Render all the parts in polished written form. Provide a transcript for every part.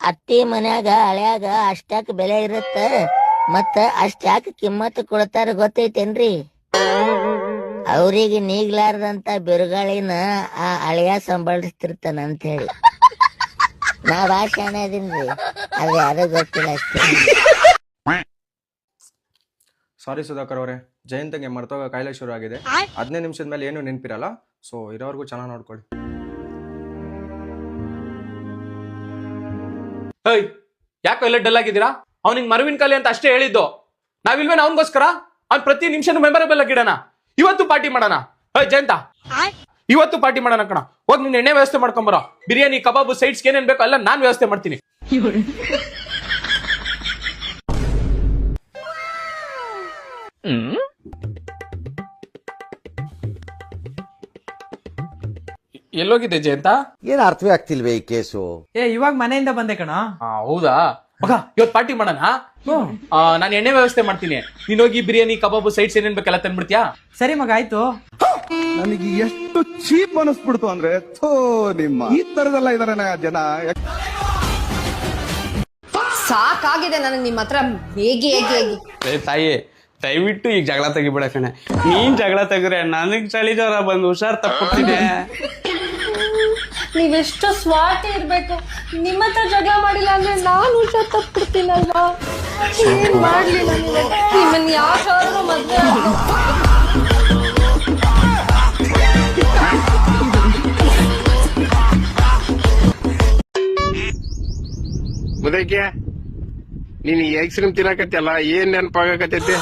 ಅತ್ತಿ ಮನ್ಯಾಗ ಹಳ್ಯಾಗ ಅಷ್ಟಾಕ ಬೆಲೆ ಇರುತ್ತ ಮತ್ತ ಅಷ್ಟಾಕ ಕಿಮ್ಮತ್ ಕೊಡ್ತಾರ ಗೊತ್ತೈತೇನ್ರಿ? ಅವ್ರಿಗೆ ನೀಗ್ಲಾರ್ದಂತ ಬಿರುಗಾಳಿನ ಆ ಹಳೆಯ ಸಂಭಾಳಿಸ್ತಿರ್ತಾನ ಅಂತ ಹೇಳಿ. ನಾ ಭಾಳ ಶಾಣೆ ಅದೀನ್ರಿ, ಅದು ಯಾರು ಗೊತ್ತಿಲ್ಲ ಅಷ್ಟೇ. ಸಾರಿ ಸುಧಾಕರ್ ಅವರೇ, ಜಯಂತ್ಗೆ ಮರ್ತೋಗ ಕಾಯಿಲೆ ಶುರು ಆಗಿದೆ. 15 ನಿಮಿಷದ ಮೇಲೆ ಏನು ನೆನಪಿರಲ್ಲ. ಸೊ ಇರೋವರೆಗೂ ಚೆನ್ನಾಗಿ ನೋಡ್ಕೊಳ್ಳಿ. ಹೇಯ್, ಯಾಕೋ ಎಲ್ಲ ಡಲ್ ಆಗಿದ್ದೀರಾ? ಅವ್ನಿಗೆ ಮರವಿನ ಕಲೆ ಅಂತ ಅಷ್ಟೇ ಹೇಳಿದ್ದು. ನಾವಿಲ್ವೇನ ಅವನಿಗೋಸ್ಕರ? ಅವ್ನ್ ಪ್ರತಿ ನಿಮಿಷನೂ ಮೆಮೊರೇಬಲ್ ಆಗಿಡೋಣ. ಇವತ್ತು ಪಾರ್ಟಿ ಮಾಡೋಣ. ಹೇಯ್ ಜಯಂತ, ಇವತ್ತು ಪಾರ್ಟಿ ಮಾಡೋಣ ಕಣ. ಹೋಗಿ ನಿನ್ನ ಎಣ್ಣೆ ವ್ಯವಸ್ಥೆ ಮಾಡ್ಕೊಂಬರೋ. ಬಿರಿಯಾನಿ, ಕಬಾಬು, ಸೈಡ್ಸ್ ಏನೇನ್ ಬೇಕೋ ಎಲ್ಲ ನಾನ್ ವ್ಯವಸ್ಥೆ ಮಾಡ್ತೀನಿ. ಎಲ್ಲೋಗಿದೆ ಜಯಂತ? ಏನ್ ಅರ್ಥವೇ ಆಗ್ತಿಲ್ವೇ ಈ ಕೇಸು? ಇವಾಗ ಮನೆಯಿಂದ ಬಂದೆ ಕಣ. ಹೌದಾ ಮಗ, ಇವತ್ತು ಪಾರ್ಟಿ ಮಾಡೋಣ. ನಾನು ಎಣ್ಣೆ ವ್ಯವಸ್ಥೆ ಮಾಡ್ತೀನಿ. ನೀನ್ ಹೋಗಿ ಬಿರಿಯಾನಿ, ಕಬಾಬು, ಸೈಡ್ಸ್ ಏನೇನ್ ಬೇಕೆಲ್ಲ ತಂದ್ಬಿಡ್ತೀಯಾ? ಸರಿ ಮಗ, ಆಯ್ತು. ನನಗೆ ಎಷ್ಟು ಚೀಪ್ ಅನಿಸ್ಬಿಡ್ತು ಅಂದ್ರೆ, ನಿಮ್ಮ ಈ ತರದೆಲ್ಲ ಇದಾರೆ ಜನ. ಸಾಕಾಗಿದೆ ನನಗೆ ನಿಮ್ಮ ಹತ್ರ ಹೇಗೆ ಹೇಗೆ ಹೇಗೆ. ತಾಯಿ ದಯವಿಟ್ಟು ಈಗ ಜಗಳ ತೆಗಿಬಿಡ ಕಣೆ. ನೀನ್ ಜಗಳ ತೆಗ್ರೆ ನನಗ್ ಚಳಿ ಜ್ವರ ಬಂದು ಹುಷಾರ್ ತಪ್ಪಿದೆ. ನೀವೆಷ್ಟು ಸ್ವಾರ್ಥ ಇರ್ಬೇಕು. ನಿಮ್ಮ ಹತ್ರ ಜಗಳ ಮಾಡಿಲ್ಲ ಅಂದ್ರೆ ನಾನು ಹುಷಾರ್ ತಪ್ಪಿಡ್ತೀನಲ್ವಾ? ಏನ್ ಮಾಡ್ಲಿ ನಾನು? ನಿಮ್ಮನ್ನ ಯಾಕಾದ್ರೂ ಮದ್ವೆ ಮುದಕ್ಕೆ ನೀನ್ ಐಸ್ ಕ್ರೀಮ್ ತಿನ್ನಕತ್ತಲ್ಲ, ಏನ್ ನೆನಪಾಗಕತ್ತೈತಿ?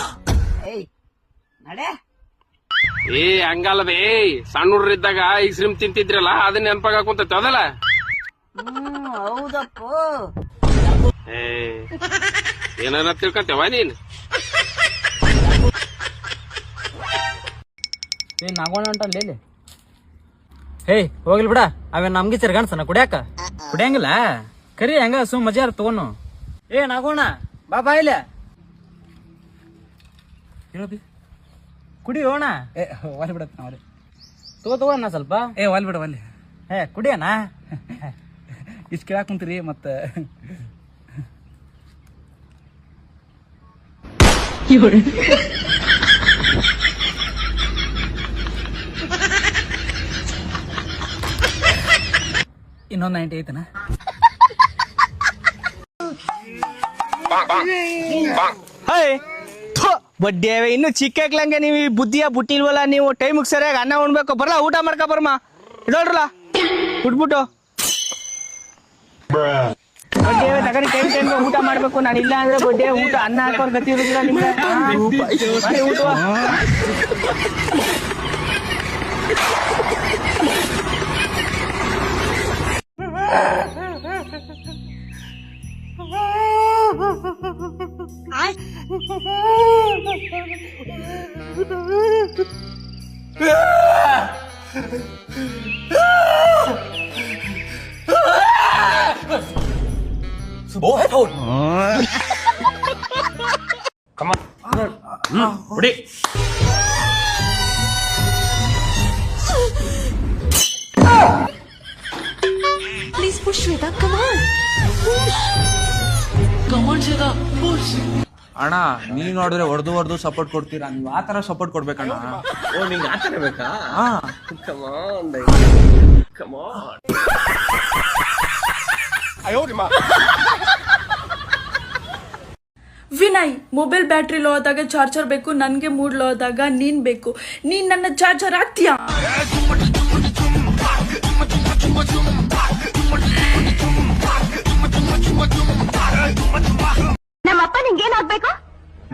ಏ ಹಂಗಲ್ಲವೇ, ಸಣ್ಣ ಹುಡ್ರಿದ್ದಾಗ ಐಸ್ ಕ್ರೀಮ್ ತಿಂತಿದ್ರಲ್ಲ, ಅದನ್ನ ನೆನಪಾಗಕುಂತೈತಿ ಅದಲ್ಲ? ಹೌದಪ್ಪ. ಏ ಏನಾರ ತಿಳ್ಕತ್ತೇವ ನೀನ್? ನಾಗೋಣ ಉಂಟಲ್ಲ. ಹೇಯ್ ಹೋಗ್ಲಿ ಬಿಡ, ಅವೇನ್ ನಮ್ಗೆ ತಿರ್ಗಾಣ್ಸನ ಕುಡಿಯಾಕ? ಕುಡಿಯಂಗಿಲ್ಲ ಕರಿ, ಹಂಗ ಸುಮ್ ಮಜಾರ್ ತಗೋನು. ನಾಗೋಣ ಬಾ ಇಲ್ಲ ಕುಡಿ ಹೋಣ. ಒಲ್ ಬಿಡತ್ ನಾವ್ ತಗೋಣ ಸ್ವಲ್ಪ. ಒಲ್ ಬಿಡ ಒಲ್ಲಿ. ಕುಡಿಯೋಣ. ಇಷ್ಟು ಕೇಳಾಕ್ ಕುಂತೀರಿ ಮತ್ತ. ಇನ್ನೊಂದು 90 ಐತನ. ಬಡ್ಡಿ ಇನ್ನು ಚಿಕ್ಕಕ್ಲಂಗೆ ನೀವು ಬುದ್ಧಿಯ ಬುಟ್ಟಿಲ್ವಲ್ಲ ನೀವು. ಟೈಮಿಗೆ ಸರಿಯಾಗಿ ಅನ್ನ ಉಣ್ಬೇಕು. ಬರಲ್ಲ ಊಟ ಮಾಡ್ಕೊ ಬರ್ಮ ಇಡೋಳ್ರಲ್ಲ ಬಿಟ್ಬಿಟ್ಟು. ಬಡ್ಡಿ ತಗರಿ ಟೈಮ್ ಊಟ ಮಾಡ್ಬೇಕು. ನಾನು ಇಲ್ಲ ಅಂದ್ರೆ ಬಡ್ಡಿ ಊಟ ಅನ್ನ ಹಾಕೋರ್ ಗತಿ ಇರುದಿಲ್ಲ ನಿಮ್ಗೆ. ಊಟ bố hết hồn. Come on. Ready. Please push Shweta, come on. Come on Shweta, push. ಅಣ್ಣ ನೀವ್ ನೋಡಿದ್ರೆ ಹೊಡೆದು ಸಪೋರ್ಟ್ ಕೊಡ್ತೀರಾ, ನೀವ್ ಆತರ ಸಪೋರ್ಟ್ ಕೊಡ್ಬೇಕಣ್ಣ. ಓ ನಿಂಗೆ ಆತರ ಬೇಕಾ? Come on. Vinay, mobile battery low ಆದಾಗ ಚಾರ್ಜರ್ ಬೇಕು, ನನ್ಗೆ ಮೂಡ್ ಲೋ ಆದಾಗ ನೀನ್ ಬೇಕು. ನೀನ್ ನನ್ನ ಚಾರ್ಜರ್ ಆಗ್ತೀಯಾ? ನಮ್ಮಪ್ಪ ನಿಂಗೇನಾಗ್ಬೇಕು?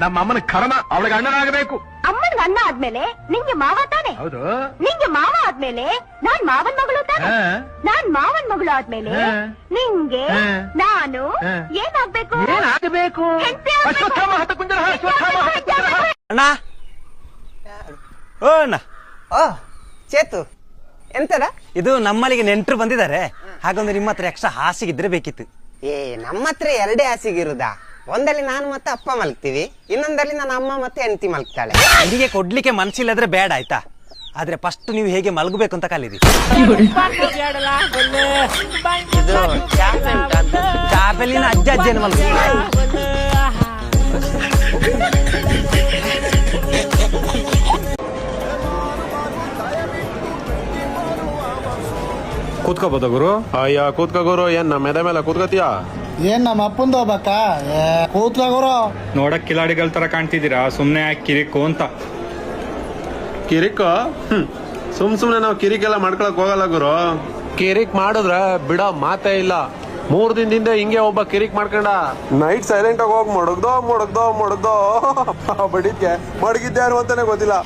ನಮ್ಮ ಅಮ್ಮನ ಕರ್ಮ ಅವಳಿಗೆ ಅಣ್ಣನಾಗಬೇಕು. ಅಮ್ಮನಿಗೆ ಅಣ್ಣ ಆದ್ಮೇಲೆ ನಿಂಗೆ ಮಾವ ತಾನೆ? ಹೌದು. ನಿಂಗೆ ಮಾವ ಆದ್ಮೇಲೆ ನಾನ್ ಮಾವನ್ ಮಗಳು ತಾನೆ? ನಾನ್ ಮಾವನ್ ಮಗಳು ಆದ್ಮೇಲೆ ನಿಂಗೆ ನಾನು ಏನಾಗ್ಬೇಕು? ಅಣ್ಣ ಓ ಅಣ್ಣ. ಚೇತು ಎಂತಡ ಇದು? ನಮ್ಮಲ್ಲಿಗೆ ನೆಂಟರು ಬಂದಿದ್ದಾರೆ, ಹಾಗೊಂದು ನಿಮ್ಮ ಹತ್ರ ಎಕ್ಸ್ಟ್ರಾ ಹಾಸಿಗಿದ್ರೆ ಬೇಕಿತ್ತು. ನಮ್ಮ ಹತ್ರ 2 ಹಾಸಿಗಿರುದಾ? ಒಂದಲ್ಲಿ ನಾನು ಮತ್ತೆ ಅಪ್ಪ ಮಲ್ಗ್ತೀವಿ, ಇನ್ನೊಂದಲ್ಲಿ ನನ್ನ ಅಮ್ಮ ಮತ್ತೆ ಹೆಂಡತಿ ಮಲ್ಗ್ತಾಳೆ. ನಿಮಗೆ ಕೊಡ್ಲಿಕ್ಕೆ ಮನ್ಸಿಲ್ಲದ್ರೆ ಬೇಡ ಆಯ್ತಾ, ಆದ್ರೆ ಫಸ್ಟ್ ನೀವು ಹೇಗೆ ಮಲಗಬೇಕು ಅಂತ ಕಲೀರಿ. ಆಮೇಲೆ ನಿನ್ನ ಅಜ್ಜ ಅಜ್ಜನ ಮಲ್ಕ. ಕೂತ್ಕೋಬೋದ ಗುರು? ಅಯ್ಯ ಕೂತ್ಕ ಗುರು, ಏನ್ ನಮ್ಮ ಎದೆ ಮೇಲೆ ಕೂತ್ಕೋತಿಯಾ? ಏನ್ ನಮ್ಮ ಅಪ್ಪಂದು ಹೋಗ್ಬೇಕಾ? ಕೂತ್ಕೋರು. ನೋಡಕ್ ಕಿಲಾಡಿಗಳ ತರ ಕಾಣ್ತಿದ್ದೀರಾ, ಸುಮ್ನೆ ಯಾಕೆ ಕಿರಿಕು ಅಂತ. ಕಿರಿಕ ಸುಮ್ನೆ ನಾವು ಕಿರಿಕೆಲ್ಲ ಮಾಡ್ಕೊಳಕ್ ಹೋಗಲ್ಲ ಗುರು. ಕಿರಿಕ್ ಮಾಡಿದ್ರ ಬಿಡೋ ಮಾತೇ ಇಲ್ಲ. 3 ದಿನದಿಂದ ಹಿಂಗೆ ಒಬ್ಬ ಕಿರಿಕ್ ಮಾಡ್ಕೊಂಡ. ನೈಟ್ ಸೈಲೆಂಟ್ ಆಗಿ ಹೋಗಿ ಮೊಡಗ್ದೋ ಬಡಿದ್ಗೆ ಮಡಗಿದ್ದೆ ಯಾರು ಅಂತಾನೆ ಗೊತ್ತಿಲ್ಲ.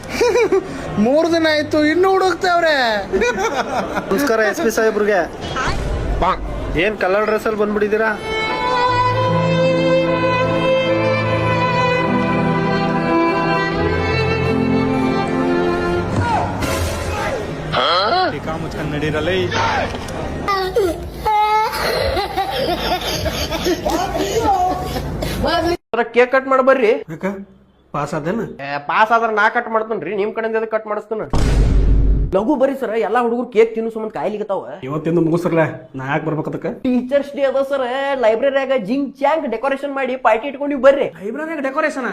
3 ದಿನ ಆಯ್ತು, ಇನ್ನೂ ಹುಡುಕ್ತೇವ್ರೆ. ನಮಸ್ಕಾರ SP ಸಾಹೇಬ್ರಿಗೆ. ಏನ್ ಕಲರ್ ಡ್ರೆಸ್ ಅಲ್ಲಿ ಬಂದ್ಬಿಟ್ಟಿದ್ದೀರಾ? ಮುಚ್ಕೊಂಡ್ ನಡೀರಲ್ಲ. ಕೇಕ್ ಕಟ್ ಮಾಡಿ ಬರ್ರಿ. ಪಾಸ್ ಆದೇನ? ಪಾಸ್ ಆದ್ರ ನಾ ಕಟ್ ಮಾಡ್ತೇನ್ರಿ, ನಿಮ್ ಕಡೆಯಿಂದ ಕಟ್ ಮಾಡಿಸ್ತಾನ. ಲಘು ಬರೀ ಸರ್, ಎಲ್ಲಾ ಹುಡುಗರು ಕೇಕ್ ತಿನ್ನು ಸಂಬಂಧ ಕಾಯ್ಲಿಗತ್ತಾವ. ಇವತ್ತಿಂದ ಮುಗಿಸ್ರಲ್ಲ, ನಾ ಯಾಕೆ ಬರ್ಬೇಕದಕ್ಕೆ? ಟೀಚರ್ಸ್ ಡೇ ಅದ ಸರ್, ಲೈಬ್ರರಿಯಾಗ ಜಿಂಗ್ ಚಾಂಗ್ ಡೆಕೋರೇಷನ್ ಮಾಡಿ ಪಾರ್ಟಿ ಇಟ್ಕೊಂಡಿವ್ ಬರ್ರಿ. ಲೈಬ್ರರಿಯಾಗ ಡೆಕೋರೇಷನ್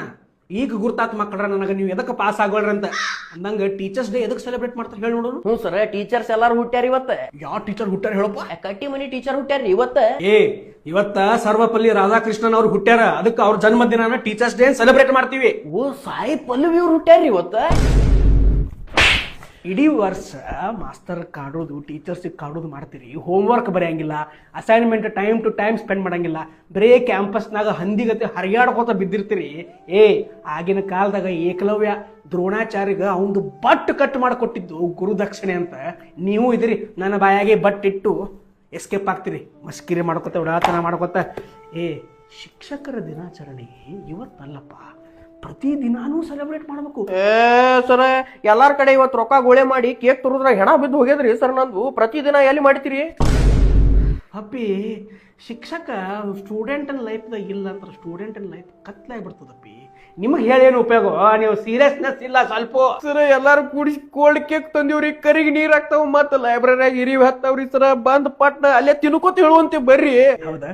ಈಗ ಗುರ್ತಾತ್ ಮಕ್ಕಳ್ರ ನನಗೆ, ನೀವು ಎದಕ್ಕೆ ಪಾಸ್ ಆಗೋಳ್ರಿ ಅಂತ ಅಂದಂಗ ಟೀಚರ್ಸ್ ಡೇ ಎದಕ್ಕೆ ಸೆಲೆಬ್ರೇಟ್ ಮಾಡ್ತಾರೆ ಹೇಳಿ ನೋಡೋಣ. ಹ್ಞೂ ಸರ್, ಟೀಚರ್ಸ್ ಎಲ್ಲಾರು ಹುಟ್ಟ್ಯಾರ ಇವತ್ತ. ಯಾವ ಟೀಚರ್ ಹುಟ್ಟ್ಯಾರ ಹೇಳಪ್ಪ? ಕಟ್ಟಿ ಮನಿ ಟೀಚರ್ ಹುಟ್ಟ್ಯಾರ್ರಿ ಇವತ್ತ. ಇವತ್ತ ಸರ್ವಪಲ್ಲಿ ರಾಧಾಕೃಷ್ಣನ್ ಅವ್ರು ಹುಟ್ಟ್ಯಾರ, ಅದಕ್ಕೆ ಅವ್ರ ಜನ್ಮದಿನ ಟೀಚರ್ಸ್ ಡೇ ಸೆಲೆಬ್ರೇಟ್ ಮಾಡ್ತೀವಿ. ಓ, ಸಾಯಿ ಪಲ್ಲವಿ ಅವ್ರು ಹುಟ್ಟ್ಯಾರ್ರಿ ಇವತ್ತ. ಇಡೀ ವರ್ಷ ಮಾಸ್ತರ್ ಕಾಡೋದು, ಟೀಚರ್ಸಿಗೆ ಕಾಡೋದು ಮಾಡ್ತೀರಿ, ಹೋಮ್ವರ್ಕ್ ಬರೆಯಂಗಿಲ್ಲ, assignment time to time spend ಮಾಡಂಗಿಲ್ಲ, ಬರೇ ಕ್ಯಾಂಪಸ್ನಾಗ ಹಂದಿಗತೆ ಹರಿಯಾಡ್ಕೋತ ಬಿದ್ದಿರ್ತೀರಿ. ಆಗಿನ ಕಾಲದಾಗ ಏಕಲವ್ಯ ದ್ರೋಣಾಚಾರ್ಯಗ ಅವಂದು ಬಟ್ ಕಟ್ ಮಾಡಿಕೊಟ್ಟಿದ್ದು ಗುರುದಕ್ಷಿಣೆ ಅಂತ. ನೀವು ಇದ್ರಿ ನನ್ನ ಬಾಯಾಗೆ ಬಟ್ ಇಟ್ಟು ಎಸ್ಕೇಪ್ ಆಗ್ತೀರಿ, ಮಸ್ಕಿರಿ ಮಾಡ್ಕೊತ ಉಡಾತನ ಮಾಡ್ಕೊತ. ಶಿಕ್ಷಕರ ದಿನಾಚರಣೆ ಇವತ್ತಲ್ಲಪ್ಪ, ಪ್ರತಿ ದಿನಾನೂ ಸೆಲೆಬ್ರೇಟ್ ಮಾಡ್ಬೇಕು. ಸರ್, ಎಲ್ಲಾರ ಕಡೆ ಇವತ್ತು ರೊಕ್ಕ ಗೋಳೆ ಮಾಡಿ ಕೇಕ್ ತುರುದ್ರ ಹೆಣ ಬಿದ್ದು ಹೋಗ್ಯದ್ರಿ ಸರ್. ನಂದು ಪ್ರತಿದಿನ ಎಲ್ಲಿ ಮಾಡ್ತೀರಿ? ಅಪ್ಪಿ, ಶಿಕ್ಷಕ ಸ್ಟೂಡೆಂಟನ್ ಲೈಫ್ದಾಗ ಇಲ್ಲ ಅಂತ ಸ್ಟೂಡೆಂಟನ್ ಲೈಫ್ ಕತ್ಲಾಗ್ಬಿಡ್ತದಪ್ಪಿ. ನಿಮಗೆ ಹೇಳೇನು ಉಪಯೋಗ? ನೀವು ಸೀರಿಯಸ್ನೆಸ್ ಇಲ್ಲ ಸ್ವಲ್ಪ. ಸರ್, ಎಲ್ಲಾರು ಕೂಡಿಸಿ ಕೋಲ್ಡ್ ಕೇಕ್ ತಂದಿವ್ರಿ, ಕರಿಗೆ ನೀರ್ ಹಾಕ್ತಾವ, ಮತ್ತ ಲೈಬ್ರರಿಯಾಗ ಇರಿವಿ ಹತ್ತಾವ್ರಿ ಸರ್. ಬಂದ್ ಪಟ್ನ ಅಲ್ಲೇ ತಿನ್ಕೋತ ಹೇಳುವಂತೆ ಬರ್ರಿ. ಹೌದಾ?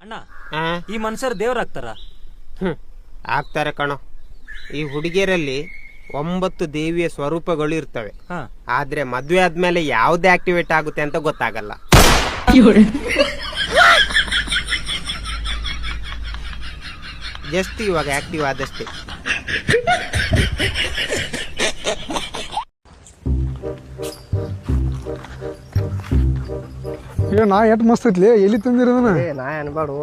ಅಣ್ಣ, ಈ ಮನುಷ್ಯರು ದೇವ್ರಾಗ್ತಾರ? ಆಗ್ತಾರೆ ಕಣೋ. ಈ ಹುಡುಗಿಯರಲ್ಲಿ 9 ದೇವಿಯ ಸ್ವರೂಪಗಳು ಇರ್ತವೆ. ಆದ್ರೆ ಮದ್ವೆ ಆದ್ಮೇಲೆ ಯಾವ್ದು ಆಕ್ಟಿವೇಟ್ ಆಗುತ್ತೆ ಅಂತ ಗೊತ್ತಾಗಲ್ಲ. ಜಸ್ಟ್ ಇವಾಗ ಆಕ್ಟಿವ್ ಆದಷ್ಟೇ. ನಾ ಎಟ್ ಮಸ್ತ್ ಐತ್ಲಿ, ಎಲ್ಲಿ ತಂದಿರೋದನ್ನ? ನಾ ಅನ್ಬಾಡು,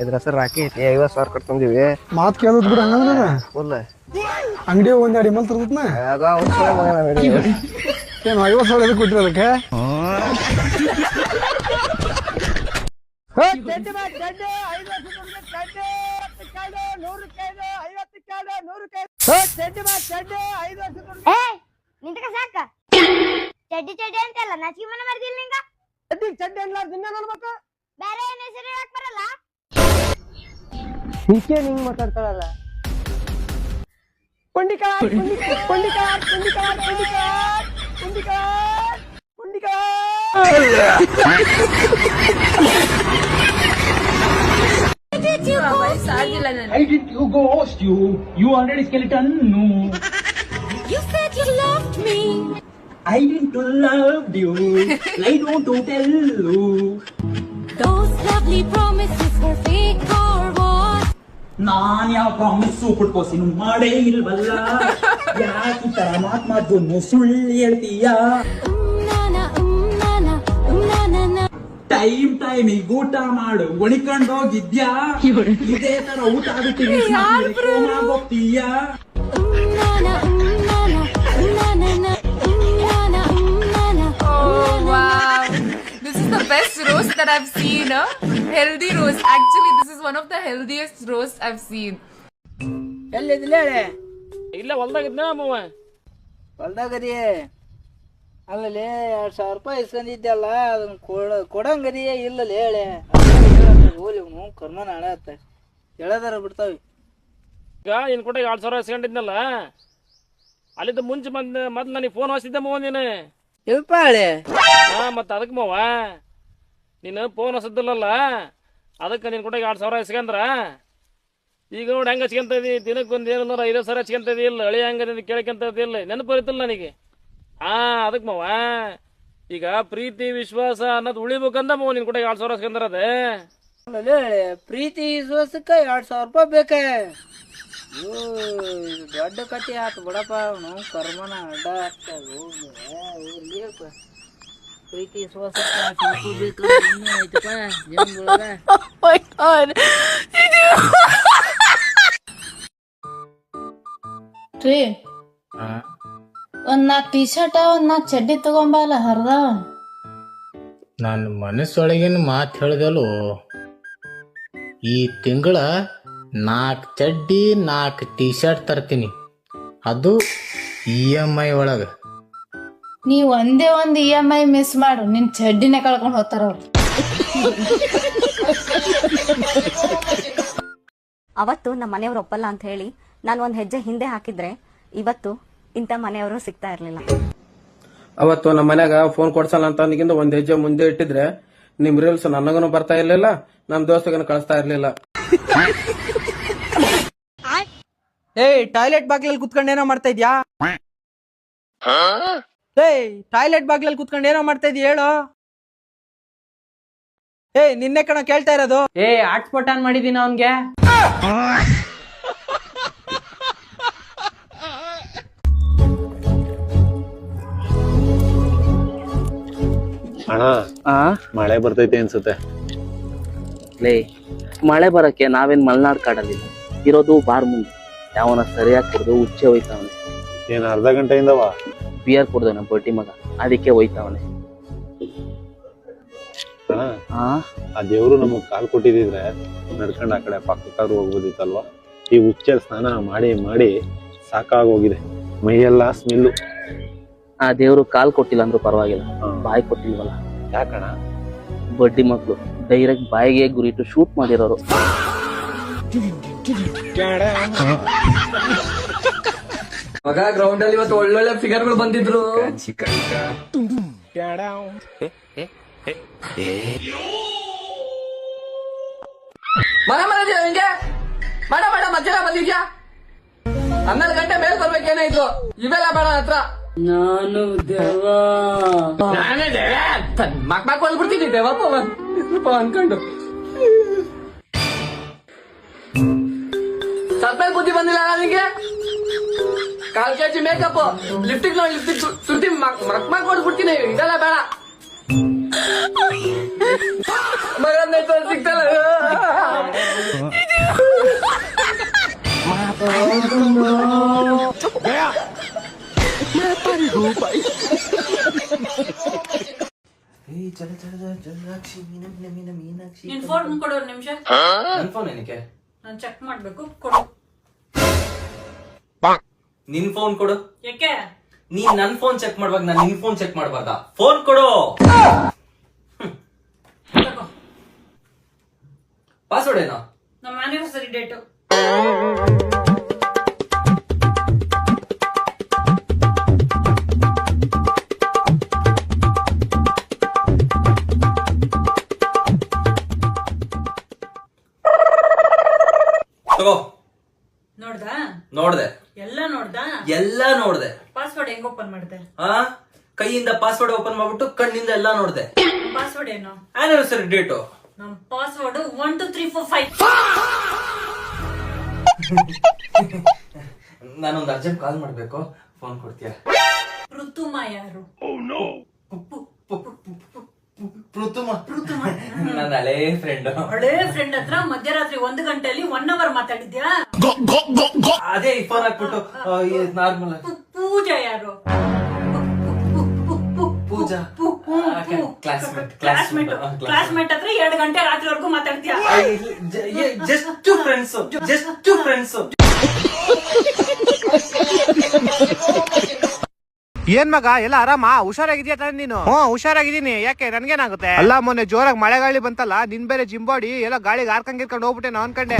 ಇದ್ರ ಹೆಸರು ರಾಕಿ 50,000 ಕೊಟ್ಟು ತಂದಿವಿ. ಮಾತ್ ಕೇಳದ್ ಬಿಡ ಹಂಗಂದ್ರ ಅಂಗಡಿ ಒಂದ್ 2 ಎಮ್ಮಲ್ ತರ್ದತ್ನ. ಏನು 50,000 ಎದಕ್ ಕೊಟ್ಟಿರ ಅದಕ್ಕೆ? ಚಡ್ಡಿ ಚಡ್ಡಿ ಅಂತಲ್ಲ, ನಾಚಿಕೆ ಮನೆ ಮಾಡ್ದಿಲ್ಲ ನಿಂಗ. ಚಡ್ಡಿ ಅನ್ಲಾರ ದಿನ ನೋಡ್ಬೇಕು. ಬೇರೆ ಏನ್ ಹೆಸರು ಹೇಳಕ್ ಬರಲ್ಲ? ಹೀಗೆ ನಿಂಗ್ ಮಾತಾಡ್ತಾಳಲ್ಲ. I did you ghost you? You already skeleton? No. You said you loved me. I didn't love you. I don't tell you. Those lovely promises were fake or what? ನಾನ್ ಯಾವ ಪ್ರಾಮಿಸ್ ಕೊಟ್ಕೋಸಿನ ಮಾಡೇ ಇಲ್ವಲ್ಲ. ಯಾಕೆ ಈ ತರ ಮಾತು ಸುಳ್ಳು ಹೇಳ್ತೀಯಾ? ಟೈಮಿಗೆ ಊಟ ಮಾಡು, ಒಣಿಕೊಂಡೋಗಿದ್ಯಾ? ಇದೇ ತರ ಊಟ ಆಗುತ್ತೀವಿ, ಹೋಗ್ತೀಯಾ? This is the best roast that I've seen. Healthy roast. Actually, this is one of the healthiest roast I've seen. ಎಲ್ಲಿದ್ಲೇ? ಇಲ್ಲ ಹೊಲ್ದಾಗಿದ್ನ ಮಾವ. ಹೊಲ್ದಾಗದಿ? ಅಲ್ಲಲೇ 2,000 ರೂಪಾಯಿ ಇಸ್ಕೊಂಡಿದ್ದಲ್ಲ ಅದನ್ನ ಕೊಡಂಗರಿ ಇಲ್ಲಲೇ ಹೇಳೆ ಹೋಲಿ ಕರ್ಮ ನಾಳೆ ಆತ ಹೇಳದಾರ ಬಿಡ್ತಾವಿ. ಈಗ ನಿನ್ ಕೂಡ 2,000 ಇಸ್ಕೊಂಡಿದ್ನಲ್ಲ ಅಲ್ಲಿದ್ದ ಮುಂಚೆ ಮೊದ್ಲು ನನಗೆ ಫೋನ್ ಹಚ್ಚಿದ್ದೆ ಮವ ನೀನು ಇಲ್ಪ ಹಳೆ ಮತ್ತೆ ಅದಕ್ಕೆ ಮವ ನೀನು ಫೋನ್ ಹಚ್ಚದಿಲ್ಲಲ್ಲ ಅದಕ್ಕೆ ನಿನ್ ಕೂಡ 2,000 ಇಸ್ಕೊಂಡ್ರ ಈಗ ನೋಡಿ ಹೆಂಗೆ ಹಚ್ಕೊಂತ ಇದಿ ದಿನಕ್ಕೆ ಒಂದು 5,000 ಹಚ್ಕೊಂತ ಇದಿ ಇಲ್ಲ ಹಳಿ ಹಂಗ ಕೇಳ್ಕೊಂತ ಇಲ್ಲ ನೆನಪು ಬರುತ್ತಿಲ್ಲ ನನಗೆ. ಅದಕ್ಕೆ ಮವ ಈಗ ಪ್ರೀತಿ ವಿಶ್ವಾಸ ಅನ್ನೋದು ಉಳಿಬೇಕಂದ ಮವ ನಿನ್ ಕೂಡ 2,000 ಹಚ್ಕೊಂಡ್ರ ಅದೇ ಅಲ್ಲಲೇ ಹೇಳೆ ಪ್ರೀತಿ ವಿಶ್ವಾಸಕ್ಕೆ 2,000 ರೂಪಾಯಿ ಬೇಕೆ? ದೊಡ್ಡ ಕತೆ ಆತು ಬಿಡಪ್ಪ ನಾವು ಕರ್ಮನ ಅಡ್ಡ ಆಗ್ತದ ಹೋಗ್ಲಿಪ್ಪ ಪ್ರೀತಿ ವಿಶ್ವಾಸಕ್ಕೆ ಬೇಕು ಇನ್ನೂ ಐತಪ್ಪ ಜೀವನದೊಳಗ. ರೀ ಒಂದ್ 4 ಟೀ ಶರ್ಟ್ 4 ಚಡ್ಡಿ ತಗೊಂಬಲ್ಲ ಹರ್ದಾವ. ನನ್ನ ಮನಸ್ಸೊಳಗಿನ ಮಾತು ಹೇಳ್ದಲು ಈ ತಿಂಗಳ 4 ಚಡ್ಡಿ 4 ಟೀ ಶರ್ಟ್ ತರ್ತೀನಿ, ಅದು EMI ಒಳಗೆ. ನೀವ್ ಒಂದೇ ಒಂದ್ EMI ಮಿಸ್ ಮಾಡು ನಿನ್ ಚಡ್ಡಿನ ಕಳ್ಕೊಂಡ್ ಹೋಗ್ತಾರ ಅವ್ರು. ಅವತ್ತು ನಮ್ಮ ಮನೆಯವ್ರು ಒಪ್ಪಲ್ಲ ಅಂತ ಹೇಳಿ ನಾನು ಒಂದ್ ಹೆಜ್ಜೆ ಹಿಂದೆ ಹಾಕಿದ್ರೆ ಇವತ್ತು ಇಂಥ ಮನೆಯವರು ಸಿಗ್ತಾ ಇರ್ಲಿಲ್ಲ. ಅವತ್ತು ನಮ್ಮ ಮನ್ಯಾಗ ಫೋನ್ ಕೊಡ್ಸಲ್ಲ ಅಂತ ಅಂದಕ್ಕಿಂತ ಒಂದ್ ಹೆಜ್ಜೆ ಮುಂದೆ ಇಟ್ಟಿದ್ರೆ ನಿಮ್ ರೀಲ್ಸ್ ನನಗನು ಬರ್ತಾ ಇರ್ಲಿಲ್ಲ, ನಮ್ ದೋಸ್ತಗನು ಕಳಿಸ್ತಾ ಇರ್ಲಿಲ್ಲ. ಟಾಯ್ಲೆಟ್ ಬಾಗ್ಲಲ್ಲಿ ಕುತ್ಕೊಂಡು ಏನೋ ಮಾಡ್ತಾ ಇದ್ಯಾ? ಟಾಯ್ಲೆಟ್ ಬಾಗ್ಲಲ್ಲಿ ಕುತ್ಕೊಂಡು ಏನೋ ಮಾಡ್ತಾ ಇದ್ಯಾ ಹೇಳು? ನಿನ್ನೆ ಕಣ ಕೇಳ್ತಾ ಇರೋದು. ಹಾಟ್ಸ್ಪಾಟ್ ಆನ್ ಮಾಡಿದೀನ ಅವನ್ಗೆ. ಅಣ್ಣ ಮಳೆ ಬರ್ತೈತೆ ಅನ್ಸುತ್ತೆ. ಮಳೆ ಬರಕ್ಕೆ ನಾವೇನ್ ಮಲ್ನಾಡ್ ಕಾಡಲಿಲ್ಲ, ಇರೋದು ಬಾರ್ ಮುಂದೆ. ಯಾವನ ಸರಿಯಾಗಿ ಕುಡ್ದು ಉಚ್ಚೆ ಹೋಯ್ತಾವನೆ. ಏನ್ ಅರ್ಧ ಗಂಟೆಯಿಂದವಾ ಬಿಯರ್ ಕುಡ್ದು ನಮ್ಮ ಬಟ್ಟಿ ಮಗ, ಅದಕ್ಕೆ ಹೋಯ್ತಾವನೆ. ಆ ದೇವ್ರು ನಮಗ್ ಕಾಲ್ ಕೊಟ್ಟಿದ್ರೆ ನಡ್ಕೊಂಡ್ ಆ ಕಡೆ ಪಕ್ಕಕ್ಕಾದ್ರೂ ಹೋಗ್ಬೋದಿತ್ತಲ್ವಾ? ಈ ಉಚ್ಚೆ ಸ್ನಾನ ಮಾಡಿ ಮಾಡಿ ಸಾಕಾಗೋಗಿದೆ, ಮೈಯೆಲ್ಲ ಸ್ಮೆಲ್ಲು. ಆ ದೇವ್ರು ಕಾಲ್ ಕೊಟ್ಟಿಲ್ಲ ಅಂದ್ರೂ ಪರವಾಗಿಲ್ಲ, ಬಾಯಿ ಕೊಟ್ಟಿಲ್ವಲ್ಲ. ಯಾಕಣ? ಬಡ್ಡಿ ಮಕ್ಳು ಡೈರೆಕ್ಟ್ ಬಾಯಿಗೆ ಗುರಿಟ್ಟು ಶೂಟ್ ಮಾಡಿರೋರು. ಮಗ ಗ್ರೌಂಡ್ ಅಲ್ಲಿ ಇವತ್ತು ಒಳ್ಳೊಳ್ಳೆ ಫಿಗರ್ಗಳು ಬಂದಿದ್ರು. ಹಿಂಗೆ ಮಾಡ ಮಾಡ ಮಧ್ಯಾಹ್ನ ಬಂದಿದ್ಯಾ? 12 ಗಂಟೆ ಮೇಲೆ ಬರ್ಬೇಕೇನಾಯ್ತು, ಇವೆಲ್ಲ ಬೇಡ ಹತ್ರ. ನಾನು ಮಕ್ ಬಂದ್ಬಿಡ್ತೀನಿ ದೇವಪ್ಪ ಅನ್ಕೊಂಡು. ಸ್ವಲ್ಪ ಬುದ್ಧಿ ಬಂದಿಲ್ಲ ನನಗೆ. 1/4 kg ಮೇಕಪ್ ಲಿಫ್ಟಿಗ್ ಸುರ್ತಿ ಮಕ್ ಕೊಡ್ಬಿಡ್ತೀನಿ, ಇದೆಲ್ಲ ಬೇಡ. ಮಗನ ಸಿಗ್ತಲ್ಲ. ನಿನ್ ಫೋನ್ ಕೊಡು ಒಂದ್ ನಿಮಿಷ. ನನ್ ಫೋನ್ ಏನಕ್ಕೆ? ನಾನ್ ಚೆಕ್ ಮಾಡ್ಬೇಕು, ಕೊಡು. ನಿನ್ ಫೋನ್ ಕೊಡು. ಯಾಕೆ? ನೀನ್ ನನ್ ಫೋನ್ ಚೆಕ್ ಮಾಡ್ಬೇಕು, ನಾನ್ ನಿನ್ ಫೋನ್ ಚೆಕ್ ಮಾಡ್ಬಾರ್ದಾ? ಫೋನ್ ಕೊಡು. ಪಾಸ್ವರ್ಡ್ ಏನೋ? ನಮ್ಮ ಆನಿವರ್ಸರಿ ಡೇಟು. ತಗೋ. ನೋಡ್ದಾ? ನೋಡ್ದೆ. ಎಲ್ಲ ನೋಡ್ದೆ. ಪಾಸ್ವರ್ಡ್ ಹೆಂಗ್ ಓಪನ್ ಮಾಡ್ದೆ? ಕೈಯಿಂದ ಪಾಸ್ವರ್ಡ್ ಓಪನ್ ಮಾಡ್ಬಿಟ್ಟು ಕಣ್ಣಿಂದ ಎಲ್ಲ ನೋಡ್ದೆ. ಪಾಸ್ವರ್ಡ್ ಏನು? Anniversary date. ನಮ್ ಪಾಸ್ವರ್ಡ್ 1 2 3 4 5. ನಾನೊಂದು ಅರ್ಜೆಂಟ್ ಕಾಲ್ ಮಾಡ್ಬೇಕು, ಫೋನ್ ಕೊಡ್ತೀಯಾ? ಋತುಮಾ ಯಾರು? ನನ್ನ ಹಳೇ ಫ್ರೆಂಡ್. ಹಳೇ ಫ್ರೆಂಡ್ ಹತ್ರ ಮಧ್ಯರಾತ್ರಿ 1 ಗಂಟೆಯಲ್ಲಿ 1 ಅವರ್ ಮಾತಾಡಿದ್ಯಾ? ಅದೇ ಫೋನ್ ಹಾಕ್ಬಿಟ್ಟು ನಾರ್ಮಲ್. ಪೂಜಾ ಯಾರು? ಪೂಜಾ ಕ್ಲಾಸ್ಮೇಟ್ ಹತ್ರ 2 ಗಂಟೆ ರಾತ್ರಿವರೆಗೂ ಮಾತಾಡ್ತೀಯ? Just friends. ಏನ್ ಮಗ ಎಲ್ಲ ಆರಾಮ? ಹುಷಾರಾಗಿದ್ಯಾ ತಾನೆ ನೀನು? ಹುಷಾರಾಗಿದ್ದೀನಿ. ಯಾಕೆ ನನ್ಗೇನಾಗುತ್ತೆ? ಅಲ್ಲ ಮೊನ್ನೆ ಜೋರಾಗಿ ಮಳೆ ಗಾಳಿ ಬಂತಲ್ಲ, ನಿನ್ ಬೇರೆ ಜಿಂಬಾಡಿ ಎಲ್ಲ ಗಾಳಿಗೆ ಹಾರ್ಕೊಂಡ್ ಹೋಗ್ಬಿಟ್ಟೆ ನಾವ್ ಅನ್ಕಂಡೆ.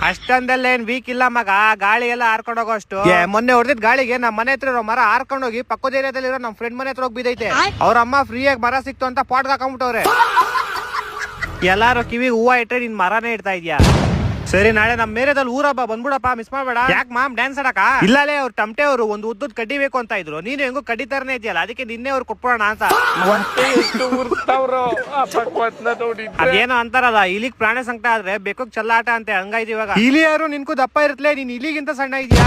ಅಷ್ಟೊಂದೆಲ್ಲ ಏನ್ ವೀಕ್ ಇಲ್ಲ ಮಗ, ಗಾಳಿ ಎಲ್ಲ ಹಾರ್ಕೊಂಡ್ ಹೋಗೋ ಅಷ್ಟು. ಮೊನ್ನೆ ಹೊಡೆದಿದ್ ಗಾಳಿಗೆ ನಮ್ಮ ಮನೆ ಹತ್ರ ಇರೋ ಮರ ಹಾರ್ಕೊಂಡ್ ಹೋಗಿ ಪಕ್ಕದ ಏರಿಯಾದಲ್ಲಿರೋ ನಮ್ ಫ್ರೆಂಡ್ ಮನೆ ಹತ್ರ ಹೋಗಿ ಬಿದ್ದೈತೆ. ಅವ್ರ ಅಮ್ಮ ಫ್ರೀಯಾಗಿ ಮರ ಸಿಕ್ತು ಅಂತ ಪಾಟ್ಗೆ ಹಾಕೊಂಡ್ಬಿಟ್ಟವ್ರೆ. ಎಲ್ಲಾರು ಕಿವಿ ಹೂವ ಇಟ್ರೆ ನಿನ್ ಮರನೇ ಇಡ್ತಾ ಇದ್ಯಾ? ಸರಿ, ನಾಳೆ ನಮ್ ಮೇರೆದಲ್ಲಿ ಊರಬ್ಬ ಬಂದ್ಬಿಡಪ್ಪ, ಮಿಸ್ ಮಾಡ್ಬೇಡ. ಯಾಕೆ ಮಾಮ್ ಡ್ಯಾನ್ಸ್ ಆಡಕ? ಇಲ್ಲಲೇ ಅವ್ರು ಟಮಟೆ ಅವರು ಒಂದು ಉದ್ದದ ಕಡ್ಡಿ ಬೇಕು ಅಂತ ಇದ್ರು, ನೀನು ಹೆಂಗೋ ಕಡ್ಡಿ ತರನೇ ಇದೆಯಲ್ಲ, ಅದಕ್ಕೆ ನಿನ್ನೆ ಅವ್ರು ಕೊಟ್ಬಿಡೋಣ ಅಂತ. ಅದೇನೋ ಅಂತಾರಲ್ಲ, ಇಲಿಗ್ ಪ್ರಾಣ ಸಂಕಟ ಆದ್ರೆ ಬೇಕಕ್ ಚಲ್ಲಾಟ ಅಂತ, ಹಂಗಾಯ್ತು ಇವಾಗ. ಇಲಿಯಾರು ನಿನ್ಕು ದಪ್ಪ ಇರುತ್ತಲೇ, ನೀನ್ ಇಲಿಗಿಂತ ಸಣ್ಣ ಇದೆಯಾ?